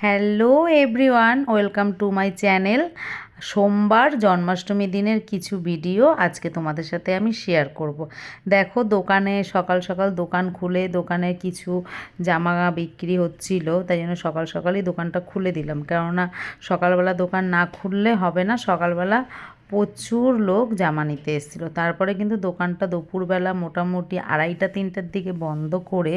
Hello everyone, welcome to my channel. সোমবার জন্মাষ্টমী দিনের কিছু ভিডিও আজকে তোমাদের সাথে আমি শেয়ার করব। দেখো, দোকানে সকাল সকাল দোকান খুলে দোকানে কিছু জামা বিক্রি হচ্ছিল, তাই জন্য সকাল সকালই দোকানটা খুলে দিলাম। কেননা সকালবেলা দোকান না খুললে হবে না। সকালবেলা প্রচুর লোক জামা নিতে এসেছিলো। তারপরে কিন্তু দোকানটা দুপুরবেলা মোটামুটি 2:30-3টার দিকে বন্ধ করে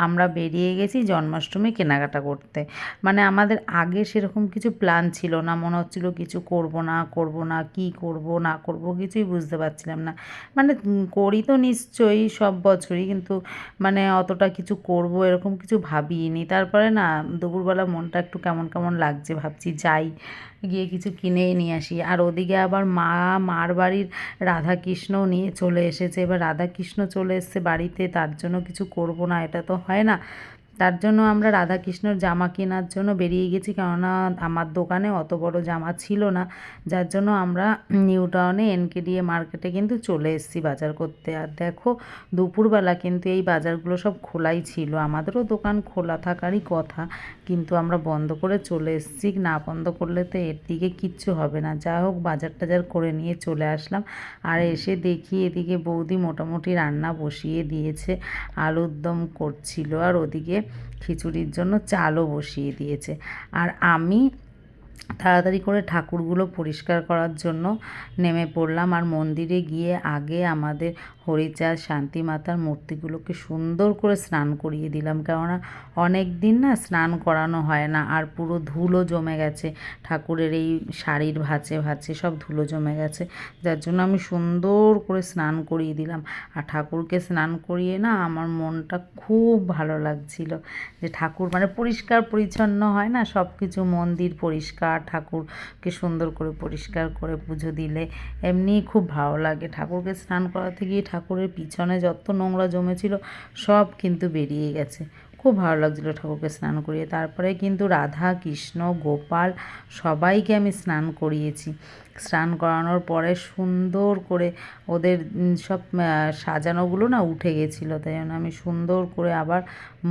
আমরা বেরিয়ে গেছি জন্মাষ্টমী কেনাকাটা করতে। মানে আমাদের আগে সেরকম কিছু প্ল্যান ছিল না, মনে হচ্ছিল কিছু করব না কি করব না করব কিছুই বুঝতে পারছিলাম না। মানে করি তো নিশ্চয়ই সব বছরই, কিন্তু মানে অতটা কিছু করব এরকম কিছু ভাবিনি। তারপরে না দুপুরবেলা মনটা একটু কেমন কেমন লাগছে, ভাবছি যাই গিয়ে কিছু কিনেই নিয়ে আসি। আর ওদিকে আবার মার বাড়ির রাধাকৃষ্ণও নিয়ে চলে এসেছে। এবার রাধাকৃষ্ণ চলে এসেছে বাড়িতে, তার জন্য কিছু করব না এটা তো হয় না। তার জন্য আমরা রাধাকৃষ্ণর জামা কেনার জন্য বেরিয়ে গেছি, কেননা আমার দোকানে অত বড় জামা ছিল না। যার জন্য আমরা নিউ টাউনে এনকেডিএ মার্কেটে কিন্তু চলে এসেছি বাজার করতে। আর দেখো, দুপুরবেলা কিন্তু এই বাজারগুলো সব খোলাই ছিল। আমাদেরও দোকান খোলা থাকারই কথা, কিন্তু আমরা বন্ধ করে চলে এসেছি। না বন্ধ করলে তো এর দিকে কিচ্ছু হবে না। যা হোক, বাজার টাজার করে নিয়ে চলে আসলাম। আর এসে দেখি এদিকে বৌদি মোটামুটি রান্না বসিয়ে দিয়েছে, আলুর দম করছিল, আর ওদিকে খিচুড়ির জন্য চালও বসিয়ে দিয়েছে। আর আমি তাড়াতাড়ি করে ঠাকুরগুলো পরিষ্কার করার জন্য নেমে পড়লাম। আর মন্দিরে গিয়ে আগে আমাদের হরিচাঁদ শান্তিমাতার মূর্তিগুলোকে সুন্দর করে স্নান করিয়ে দিলাম, কেননা অনেক দিন না স্নান করানো হয় না। আর পুরো ধুলো জমে গেছে, ঠাকুরের এই শাড়ির ভাঁজে ভাঁজে সব ধুলো জমে গেছে। যার জন্য আমি সুন্দর করে স্নান করিয়ে দিলাম। আর ঠাকুরকে স্নান করিয়ে না আমার মনটা খুব ভালো লাগছিল, যে ঠাকুর মানে পরিষ্কার পরিচ্ছন্ন হয় না সব কিছু, মন্দির পরিষ্কার, ঠাকুরকে সুন্দর করে পরিষ্কার করে পুজো দিলে এমনিই খুব ভালো লাগে। ঠাকুরকে স্নান করাতে গিয়ে ঠাকুরের পিছনে যত নোংরা জমেছিল সব কিন্তু বেরিয়ে গেছে। খুব ভালো লাগছিলো ঠাকুরকে স্নান করিয়ে। তারপরে কিন্তু রাধা কৃষ্ণ গোপাল সবাইকে আমি স্নান করিয়েছি। স্নান করানোর পরে সুন্দর করে ওদের সব সাজানোগুলো না উঠে গেছিলো, তাই জন্য আমি সুন্দর করে আবার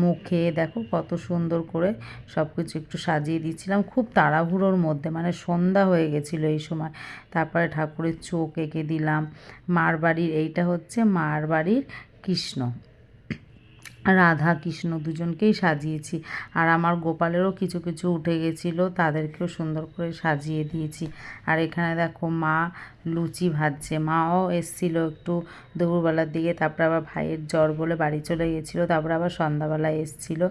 মুখে দেখো কত সুন্দর করে সব কিছু একটু সাজিয়ে দিচ্ছিলাম, খুব তাড়াহুড়োর মধ্যে, মানে সন্ধ্যা হয়ে গেছিলো এই সময়। তারপরে ঠাকুরের চোখ এঁকে দিলাম। মার বাড়ির এইটা হচ্ছে মার বাড়ির কৃষ্ণ, রাধা কৃষ্ণ দুজনকেই সাজিয়েছি। আর আমার গোপালেরও কিছু কিছু উঠে গেছিলো, তাদেরকেও সুন্দর করে সাজিয়ে দিয়েছি। আর এখানে দেখো মা লুচি ভাজছে। মাও এসেছিলো একটু দুপুরবেলার দিকে, তারপরে আবার ভাইয়ের জ্বর বলে বাড়ি চলে গেছিলো, তারপরে আবার সন্ধ্যাবেলায় এসেছিলো।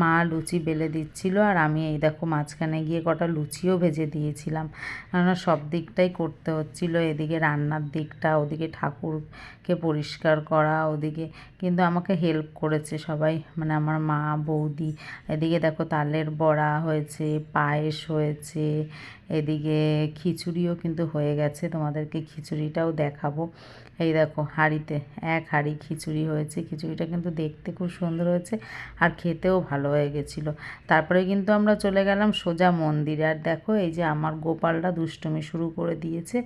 মা লুচি বেলে দিচ্ছিলো, আর আমি এই দেখো মাঝখানে গিয়ে কটা লুচিও ভেজে দিয়েছিলাম। কেননা সব দিকটাই করতে হচ্ছিলো, এদিকে রান্নার দিকটা, ওদিকে ঠাকুরকে পরিষ্কার করা, ওদিকে কিন্তু আমাকে হেল্প করেছে সবাই, মানে আমার মা বৌদি। এদিকে দেখো তালের বড়া হয়েছে, পায়েস হয়েছে, এদিকে খিচুড়িও কিন্তু হয়ে গেছে, তোমাদেরকে খিচুড়িটাও দেখাবো। এই দেখো হাঁড়িতে 1 হাঁড়ি খিচুড়ি হয়েছে। খিচুড়িটা কিন্তু দেখতে খুব সুন্দর হয়েছে, আর খেতেও ভালো হয়ে গেছিলো। তারপরে কিন্তু আমরা চলে গেলাম সোজা মন্দিরে। আর দেখো এই যে আমার গোপালরা দুষ্টুমি শুরু করে দিয়েছে।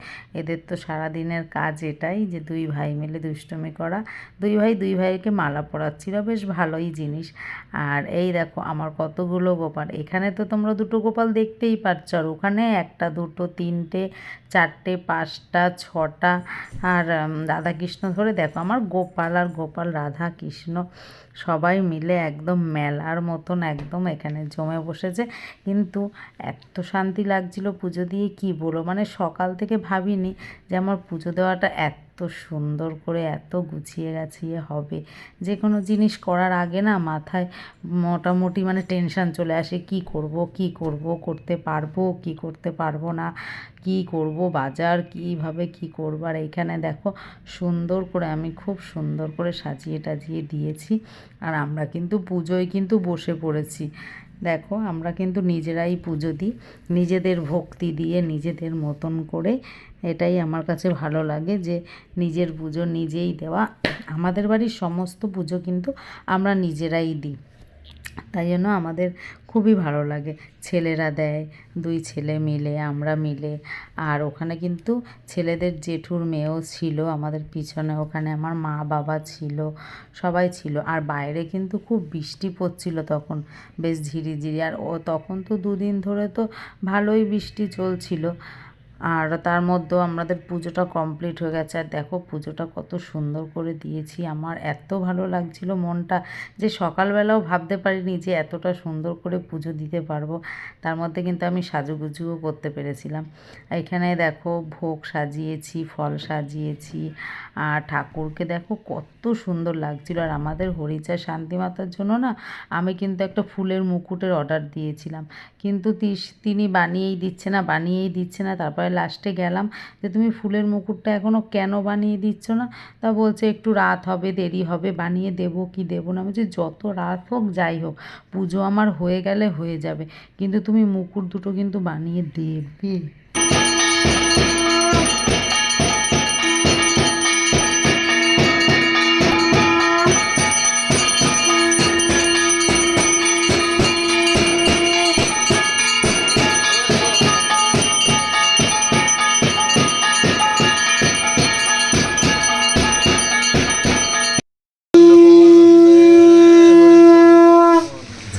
এদের তো সারাদিনের কাজ এটাই, যে দুই ভাই মিলে দুষ্টুমি করা। দুই ভাইকে মালা পরাচ্ছিল, বেশ ভালোই জিনিস। আর এই দেখো আমার কতগুলো গোপাল। এখানে তো তোমরা 2টো গোপাল দেখতেই পাচ্ছ, আর ওখানে 1টা 2টো 3টে 4টে 5টা 6টা। আর রাধাকৃষ্ণ ধরে দেখো আমার গোপাল, আর গোপাল রাধা কৃষ্ণ সবাই মিলে একদম মেলার মতন একদম এখানে জমে বসেছে। কিন্তু এত শান্তি লাগছিল পুজো দিয়ে কি বলবো, মানে সকাল থেকে ভাবিনি যে আমার পুজো দেওয়াটা এত সুন্দর করে এত গুছিয়ে গাছিয়ে হবে। যে কোনো জিনিস করার আগে না মাথায় মোটামুটি মানে টেনশান চলে আসে, কি করব, করতে পারবো কি করতে পারবো না, কি করব বাজার কীভাবে কি করব। আর এইখানে দেখো সুন্দর করে আমি খুব সুন্দর করে সাজিয়ে টাজিয়ে দিয়েছি। আর আমরা কিন্তু পুজোয় কিন্তু বসে পড়েছি। দেখো আমরা কিন্তু নিজেরাই পুজো দিই, নিজেদের ভক্তি দিয়ে নিজেদের মতন করে। এটাই আমার কাছে ভালো লাগে, যে নিজের পুজো নিজেই দেওয়া। আমাদের বাড়ির সমস্ত পুজো কিন্তু আমরা নিজেরাই দিই। তাই জন্য আমাদের খুবই ভালো লাগে। ছেলেরা দেয়, 2 ছেলে মিলে, আমরা মিলে। আর ওখানে কিন্তু ছেলেদের জেঠুর মেয়েও ছিল আমাদের পিছনে, ওখানে আমার মা বাবা ছিল, সবাই ছিল। আর বাইরে কিন্তু খুব বৃষ্টি পড়ছিল তখন, বেশ ঝিরিঝিরি। আর তখন তো 2 দিন ধরে তো ভালোই বৃষ্টি চলছিল। আর তার মধ্যেও আমাদের পুজোটা কমপ্লিট হয়ে গেছে। আর দেখো পুজোটা কত সুন্দর করে দিয়েছি, আমার এত ভালো লাগছিল মনটা, যে সকালবেলাও ভাবতে পারিনি যে এতটা সুন্দর করে পুজো দিতে পারবো। তার মধ্যে কিন্তু আমি সাজুগুজুও করতে পেরেছিলাম। এখানে দেখো ভোগ সাজিয়েছি, ফল সাজিয়েছি, আর ঠাকুরকে দেখো কত সুন্দর লাগছিল। আর আমাদের হরিচাঁদ শান্তিমাতার জন্য না আমি কিন্তু একটা ফুলের মুকুটের অর্ডার দিয়েছিলাম, কিন্তু তিনি বানিয়েই দিচ্ছে না। তারপরে লাস্টে গেলাম যে তুমি ফুলের মুকুটটা এখনও কেন বানিয়ে দিচ্ছ না? তা বলছে একটু রাত হবে, দেরি হবে, বানিয়ে দেবো কি দেবো না। বলছি যত রাত হোক যাই হোক, পুজো আমার হয়ে গেলে হয়ে যাবে, কিন্তু তুমি মুকুট দুটো কিন্তু বানিয়ে দেবে।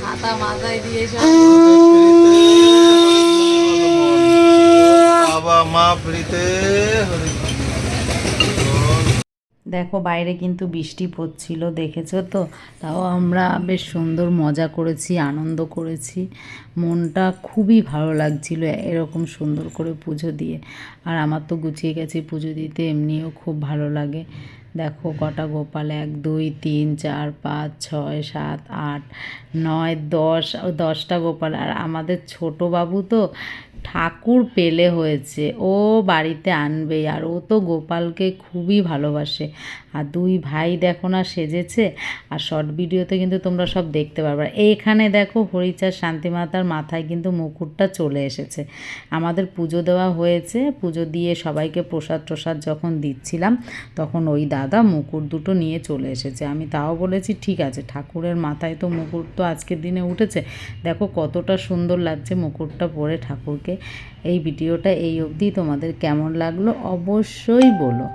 ছাতা মাথায় দিয়ে বাবা মা ফ্রিতে। দেখো বাইরে কিন্তু বৃষ্টি পড়ছিল, দেখেছো তো, তাও আমরা বেশ সুন্দর মজা করেছি, আনন্দ করেছি। মনটা খুবই ভালো লাগছিল এরকম সুন্দর করে পুজো দিয়ে। আর আমার তো গুছিয়ে গেছি পুজো দিতে, এমনিও খুব ভালো লাগে। দেখো কটা গোপাল, 1 2 3 4 5 6 7 8 9 10, 10টা গোপাল। আর আমাদের ছোট বাবু তো ঠাকুর পেলে হয়েছে, ও বাড়িতে আনবেই। আর ও তো গোপালকে খুবই ভালোবাসে। আর 2 ভাই দেখো না সেজেছে। আর শর্ট ভিডিওতে কিন্তু তোমরা সব দেখতে পারবে। এইখানে দেখো হরিচাঁদ শান্তিমাতার মাথায় কিন্তু মুকুটটা চলে এসেছে। আমাদের পুজো দেওয়া হয়েছে, পুজো দিয়ে সবাইকে প্রসাদ টসাদ যখন দিচ্ছিলাম তখন ওই দাদা মুকুট দুটো নিয়ে চলে এসেছে। আমি তাও বলেছি ঠিক আছে, ঠাকুরের মাথায় তো মুকুট তো আজকের দিনে উঠেছে, দেখো কতটা সুন্দর লাগছে মুকুটটা পরে ঠাকুরকে। এই ভিডিওটা এই অবধি, তোমাদের কেমন লাগলো অবশ্যই বলো।